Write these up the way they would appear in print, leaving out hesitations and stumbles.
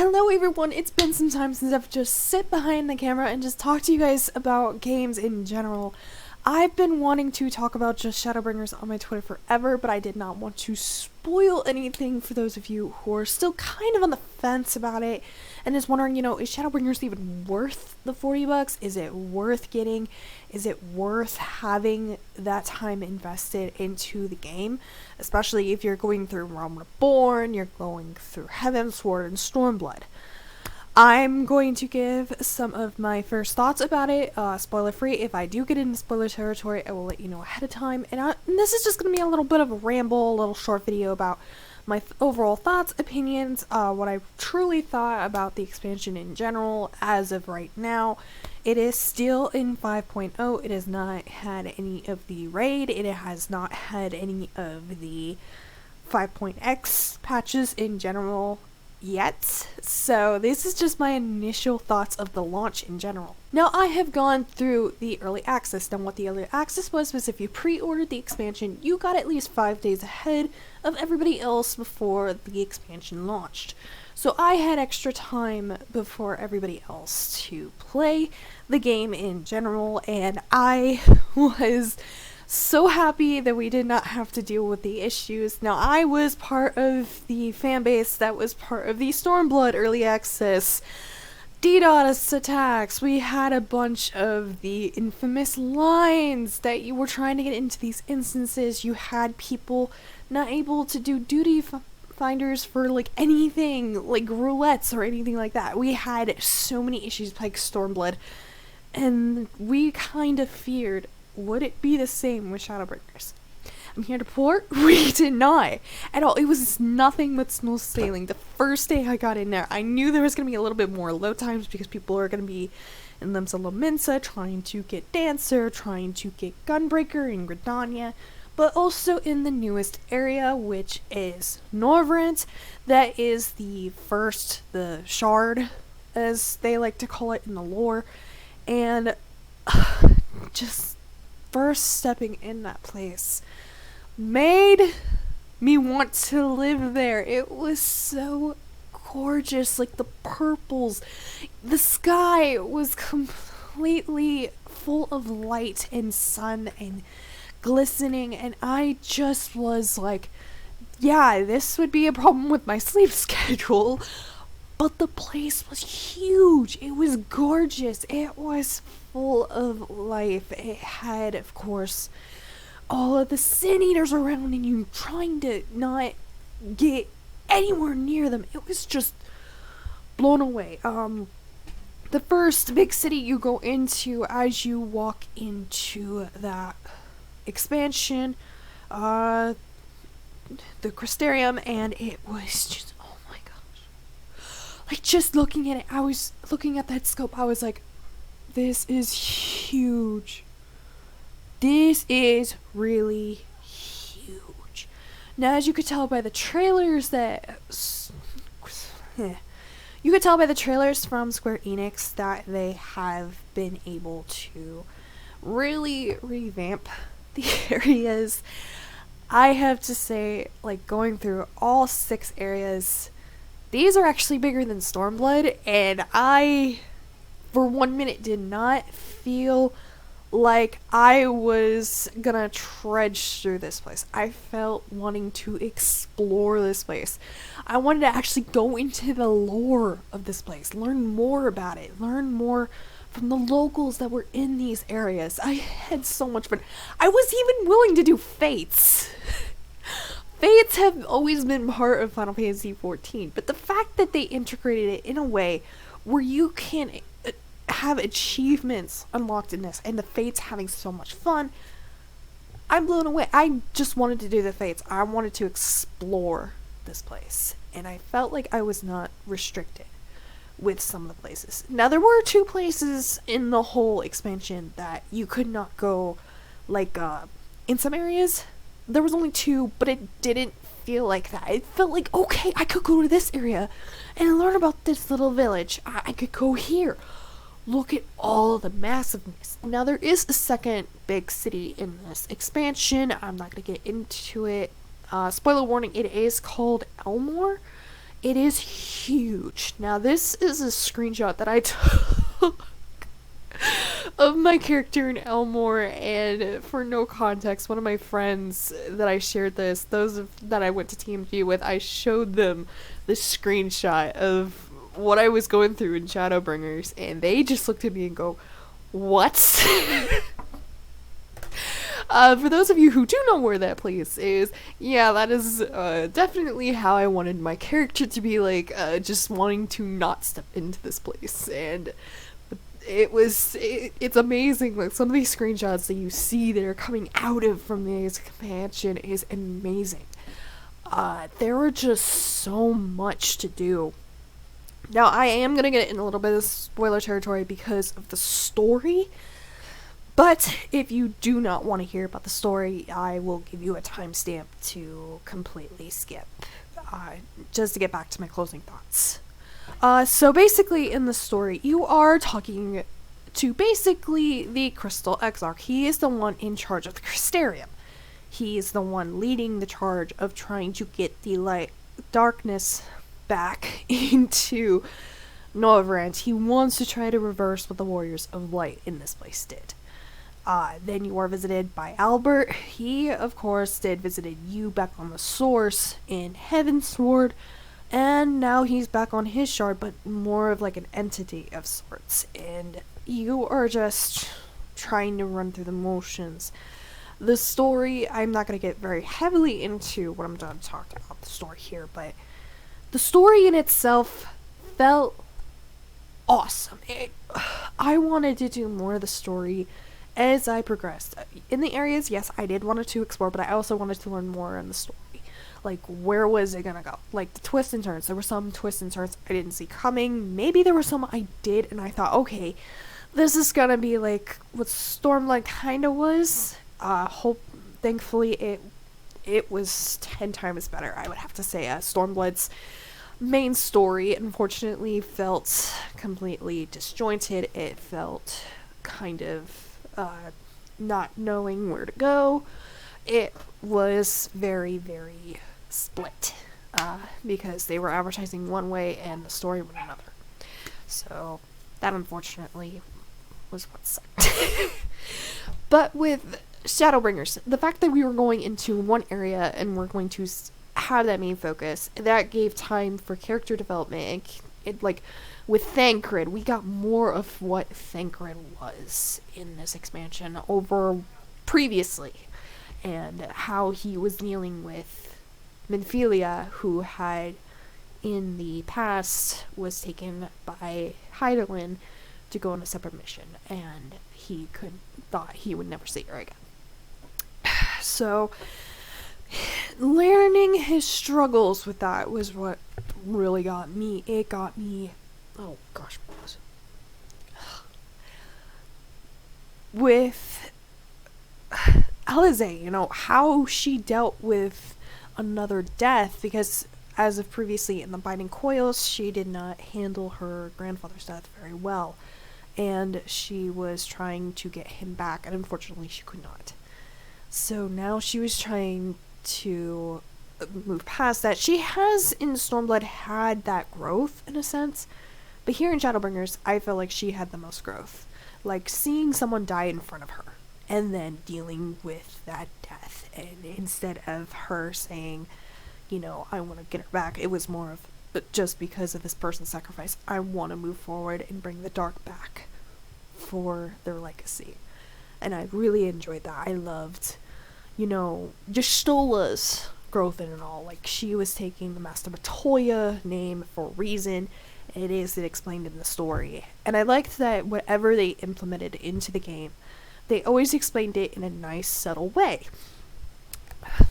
Hello everyone, it's been some time since I've just sit behind the camera and just talked to you guys about games in general. I've been wanting to talk about just Shadowbringers on my Twitter forever, but I did not want to spoil anything for those of you who are still kind of on the fence about it and is wondering, is Shadowbringers even worth the $40? Is it worth getting? Is it worth having that time invested into the game? Especially if you're going through Realm Reborn, you're going through Heavensward and Stormblood. I'm going to give some of my first thoughts about it, spoiler free. If I do get into spoiler territory, I will let you know ahead of time. And this is just going to be a little bit of a ramble, a little short video about my overall thoughts, opinions, what I truly thought about the expansion in general as of right now. It is still in 5.0. It has not had any of the raid. It has not had any of the 5.x patches in general yet, so this is just my initial thoughts of the launch in general. Now, I have gone through the early access, and what the early access was if you pre-ordered the expansion, you got at least 5 days ahead of everybody else before the expansion launched. So I had extra time before everybody else to play the game in general, and I was so happy that we did not have to deal with the issues. Now, I was part of the fan base that was part of the Stormblood early access DDoS attacks. We had a bunch of the infamous lines that you were trying to get into these instances. You had people not able to do duty finders for like anything, like roulettes or anything like that. We had so many issues like Stormblood, and we kind of feared, would it be the same with Shadowbringers? I'm here to report, we did not at all. It was nothing but smooth sailing. The first day I got in there, I knew there was going to be a little bit more load times because people are going to be in Limsa Lominsa trying to get Dancer, trying to get Gunbreaker in Gridania, but also in the newest area, which is Norvrent. That is the shard, as they like to call it in the lore, and just first stepping in that place made me want to live there. It was so gorgeous, like the purples. The sky was completely full of light and sun and glistening, and I just was like, yeah, this would be a problem with my sleep schedule. But the place was huge. It was gorgeous. It was full of life. It had, of course, all of the Sin Eaters around and you trying to not get anywhere near them. It was just blown away. The first big city you go into as you walk into that expansion, the Crystarium, and it was just, like, just looking at it, I was looking at that scope, I was like, this is huge. This is really huge. Now, as you could tell by the trailers you could tell by the trailers from Square Enix that they have been able to really revamp the areas. I have to say, like, going through all 6 areas, these are actually bigger than Stormblood, and I, for 1 minute, did not feel like I was gonna trudge through this place. I felt wanting to explore this place. I wanted to actually go into the lore of this place, learn more about it, learn more from the locals that were in these areas. I had so much fun. I was even willing to do Fates. Fates have always been part of Final Fantasy XIV, but the fact that they integrated it in a way where you can have achievements unlocked in this, and the Fates having so much fun, I'm blown away. I just wanted to do the Fates. I wanted to explore this place, and I felt like I was not restricted with some of the places. Now, there were 2 places in the whole expansion that you could not go, like, in some areas. There was only 2, but it didn't feel like that. It felt like, okay, I could go to this area and learn about this little village. I could go here. Look at all of the massiveness. Now, there is a second big city in this expansion. I'm not going to get into it. Spoiler warning, it is called Elmore. It is huge. Now, this is a screenshot that I took of my character in Elmore, and for no context, one of my friends that I shared this, that I went to TMG with, I showed them this screenshot of what I was going through in Shadowbringers, and they just looked at me and go, "What?" For those of you who do know where that place is, yeah, that is definitely how I wanted my character to be, like, just wanting to not step into this place. And it's amazing. Like, some of these screenshots that you see that are coming out of from the expansion is amazing. There are just so much to do. Now, I am going to get in a little bit of spoiler territory because of the story. But if you do not want to hear about the story, I will give you a timestamp to completely skip, just to get back to my closing thoughts. So basically in the story, you are talking to basically the Crystal Exarch. He is the one in charge of the Crystarium. He is the one leading the charge of trying to get the darkness back into Novrand. He wants to try to reverse what the Warriors of Light in this place did. Then you are visited by Albert. He, of course, visited you back on the source in Heavensward, and now he's back on his shard, but more of like an entity of sorts, and you are just trying to run through the motions. The story, I'm not going to get very heavily into what I'm done talking about the story here, but the story in itself felt awesome. I wanted to do more of the story as I progressed. In the areas, yes, I did want to explore, but I also wanted to learn more in the story. Like, where was it gonna go? Like, the twists and turns. There were some twists and turns I didn't see coming. Maybe there were some I did, and I thought, okay, this is gonna be like what Stormlight kinda was. Thankfully, it was 10 times better, I would have to say. Stormblood's main story, unfortunately, felt completely disjointed. It felt kind of not knowing where to go. It was very, very split, because they were advertising one way and the story went another. So that unfortunately was what sucked. But with Shadowbringers, the fact that we were going into one area and we're going to have that main focus, that gave time for character development. And like with Thancred, we got more of what Thancred was in this expansion over previously, and how he was dealing with Minfilia, who had in the past was taken by Hydaelyn to go on a separate mission, and he thought he would never see her again. So learning his struggles with that was what really got me. It got me, oh gosh, what was it? With Alize, you know, how she dealt with another death, because as of previously in the Binding Coils, she did not handle her grandfather's death very well, and she was trying to get him back, and unfortunately she could not. So now she was trying to move past that. She has in Stormblood had that growth in a sense, but here in Shadowbringers, I feel like she had the most growth. Like seeing someone die in front of her and then dealing with that death, and instead of her saying, you know, I want to get her back, it was more of just because of this person's sacrifice, I want to move forward and bring the dark back for their legacy. And I really enjoyed that. I loved, you know, Y'shtola's growth in it all. Like, she was taking the Master Matoya name for a reason. It is explained in the story. And I liked that whatever they implemented into the game, they always explained it in a nice, subtle way.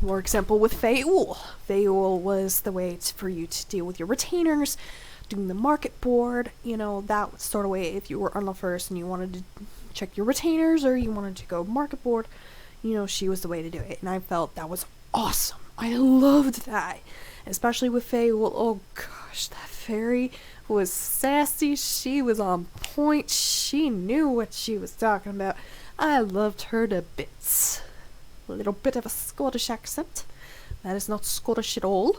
For example, with Feul. Feul was the way for you to deal with your retainers, doing the market board, you know, that sort of way. If you were on the first and you wanted to check your retainers or you wanted to go market board, you know, she was the way to do it. And I felt that was awesome. I loved that. Especially with Feul. Oh gosh, that fairy was sassy. She was on point. She knew what she was talking about. I loved her to bits. A little bit of a Scottish accent. That is not Scottish at all.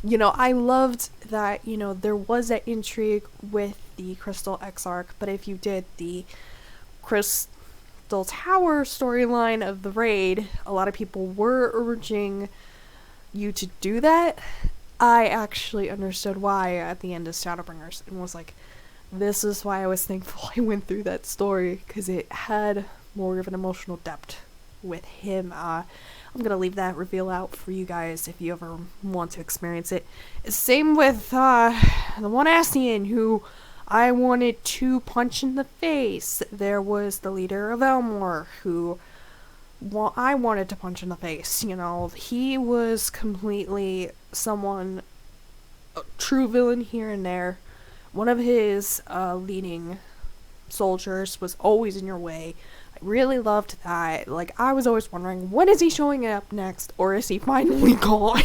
You know, I loved that, you know, there was that intrigue with the Crystal Exarch, but if you did the Crystal Tower storyline of the raid, a lot of people were urging you to do that. I actually understood why at the end of Shadowbringers and was like, this is why I was thankful I went through that story, because it had more of an emotional depth with him. I'm gonna leave that reveal out for you guys if you ever want to experience it. Same with the one Ascian who I wanted to punch in the face. There was the leader of Elmore who I wanted to punch in the face. You know, he was completely someone, a true villain here and there. One of his leading soldiers was always in your way. I really loved that. Like, I was always wondering, when is he showing up next, or is he finally gone?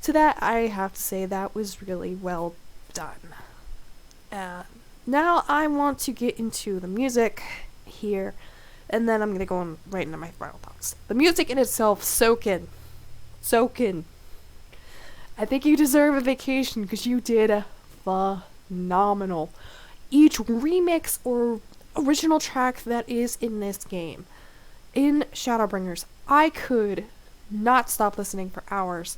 To that, I have to say that was really well done. Now I want to get into the music here, and then I'm going to go right into my final thoughts. The music in itself, soaking. I think you deserve a vacation, because you did phenomenal. Each remix or original track that is in this game, in Shadowbringers, I could not stop listening for hours.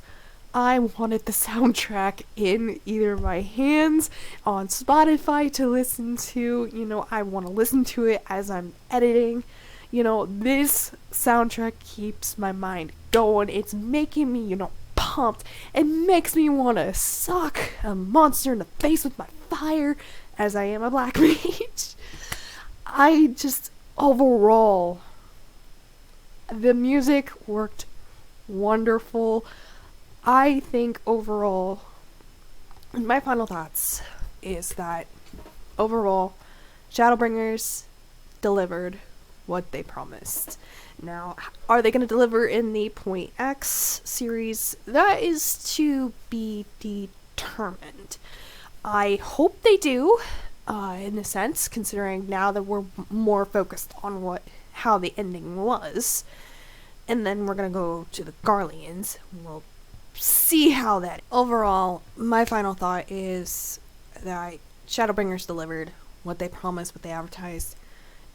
I wanted the soundtrack in either my hands, on Spotify to listen to. You know, I want to listen to it as I'm editing. You know, this soundtrack keeps my mind going. It's making me, you know, pumped. It makes me want to suck a monster in the face with my fire, as I am a black mage. I just, overall, the music worked wonderful. I think overall, my final thoughts is that overall, Shadowbringers delivered what they promised. Now, are they going to deliver in the Point X series? That is to be determined. I hope they do, in a sense, considering now that we're more focused on how the ending was. And then we're going to go to the Garleans. We'll see how that. Overall, my final thought is that Shadowbringers delivered what they promised, what they advertised,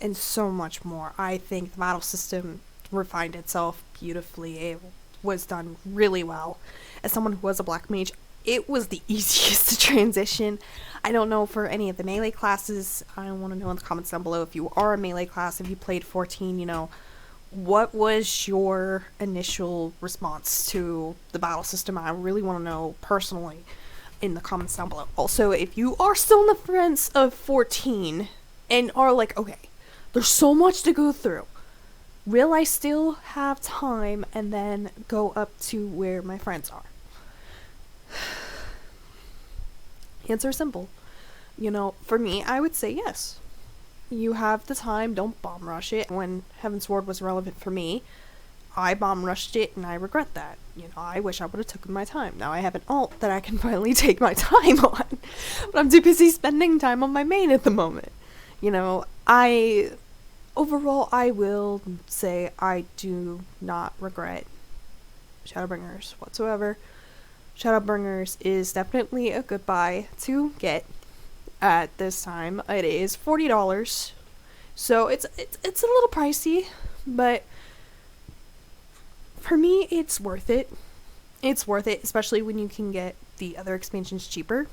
and so much more. I think the battle system refined itself beautifully. It was done really well. As someone who was a black mage, it was the easiest to transition. I don't know for any of the melee classes. I want to know in the comments down below if you are a melee class, if you played 14, you know, what was your initial response to the battle system? I really want to know personally in the comments down below. Also, if you are still on the fence of 14 and are like, okay, there's so much to go through, will I still have time and then go up to where my friends are? Answer simple. You know, for me, I would say yes. You have the time, don't bomb rush it. When Heavensward was relevant for me, I bomb rushed it and I regret that. You know, I wish I would have taken my time. Now I have an alt that I can finally take my time on, but I'm too busy spending time on my main at the moment. You know, overall, I will say I do not regret Shadowbringers whatsoever. Shadowbringers is definitely a good buy to get at this time. It is $40, so it's a little pricey, but for me, it's worth it. It's worth it, especially when you can get the other expansions cheaper.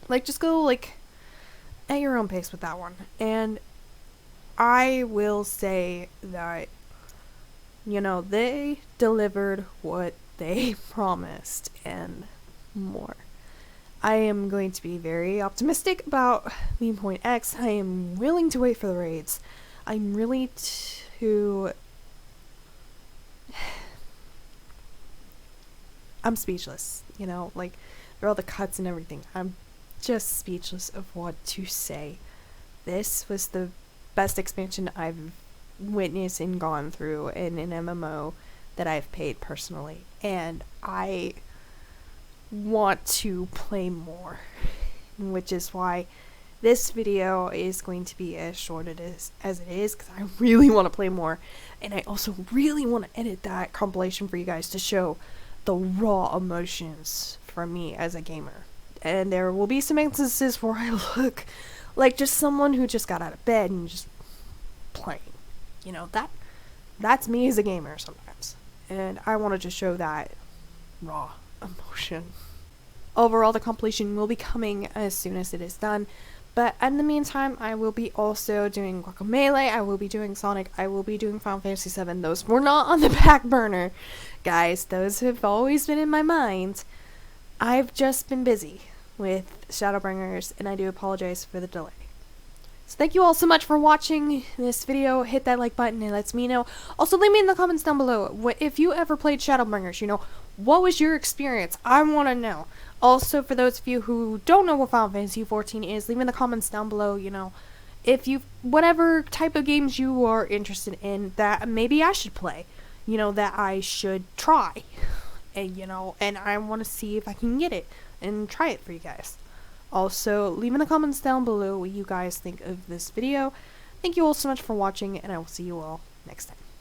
Like, just go, like, at your own pace with that one. And I will say that, you know, they delivered what they promised and more. I am going to be very optimistic about the Point X. I am willing to wait for the raids. I'm really I'm speechless, you know, like, through all the cuts and everything. I'm just speechless of what to say. This was the best expansion I've witnessed and gone through in an MMO that I've paid personally, and I want to play more, which is why this video is going to be as short as it is, because I really want to play more, and I also really want to edit that compilation for you guys to show the raw emotions from me as a gamer. And there will be some instances where I look like just someone who just got out of bed and just playing. You know, that's me as a gamer sometimes. And I wanted to show that raw emotion. Overall, the compilation will be coming as soon as it is done. But in the meantime, I will be also doing Guacamelee, I will be doing Sonic, I will be doing Final Fantasy XIV. Those were not on the back burner, guys. Those have always been in my mind. I've just been busy with Shadowbringers, and I do apologize for the delay. So thank you all so much for watching this video. Hit that like button, it lets me know. Also, leave me in the comments down below if you ever played Shadowbringers, you know, what was your experience? I want to know. Also, for those of you who don't know what Final Fantasy XIV is, leave in the comments down below, you know, if you, whatever type of games you are interested in that maybe I should play, you know, that I should try, and, you know, and I want to see if I can get it and try it for you guys. Also, leave in the comments down below what you guys think of this video. Thank you all so much for watching, and I will see you all next time.